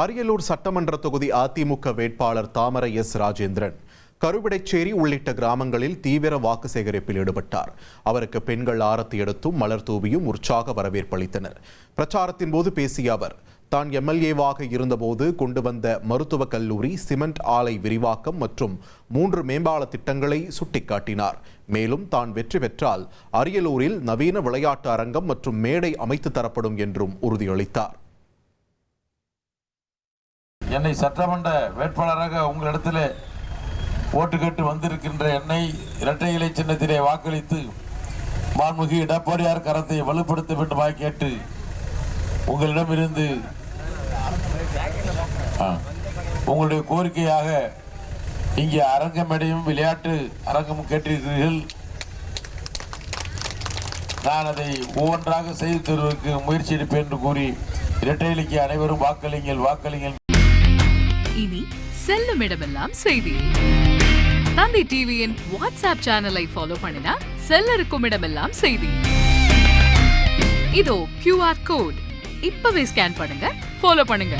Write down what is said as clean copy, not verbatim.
அரியலூர் சட்டமன்ற தொகுதி அதிமுக வேட்பாளர் தாமரை எஸ் ராஜேந்திரன் கருவிடைச்சேரி உள்ளிட்ட கிராமங்களில் தீவிர வாக்கு சேகரிப்பில் ஈடுபட்டார். அவருக்கு பெண்கள் ஆரத்தி எடுத்தும் மலர் தூவியும் உற்சாக வரவேற்பளித்தனர். பிரச்சாரத்தின் போது பேசிய அவர், தான் எம்எல்ஏவாக இருந்தபோது கொண்டு வந்த மருத்துவக் கல்லூரி, சிமெண்ட் ஆலை விரிவாக்கம் மற்றும் 3 மேம்பால திட்டங்களை சுட்டிக்காட்டினார். மேலும் தான் வெற்றி பெற்றால் அரியலூரில் நவீன விளையாட்டு அரங்கம் மற்றும் மேடை அமைத்து தரப்படும் என்றும் உறுதியளித்தார். என்னை சட்டமன்ற வேட்பாளராக உங்களிடத்தில் ஓட்டு கேட்டு வந்திருக்கின்ற என்னை இரட்டை இலை சின்னத்திலே வாக்களித்து மாண்புமிகு எடப்பாடியார் கரத்தை வலுப்படுத்த வேண்டுமாய் கேட்டு உங்களிடமிருந்து உங்களுடைய கோரிக்கையாக இங்கே அரங்கமேடையும் விளையாட்டு அரங்கமும் கேட்டிருக்கிறீர்கள். நான் அதை ஒவ்வொன்றாக செய்து தருவதற்கு முயற்சி எடுப்பேன் என்று கூறி இரட்டை இலைக்கு அனைவரும் வாக்களிங்கள். இனி செல்லும் இடமெல்லாம் செய்தி. தந்தி டிவியின் வாட்ஸ்அப் சேனலை ஃபாலோ பண்ணினா செல்ல இருக்கும் இடமெல்லாம் செய்தி. இதோ QR கோட் இப்பவே ஸ்கேன் பண்ணுங்க, ஃபாலோ பண்ணுங்க.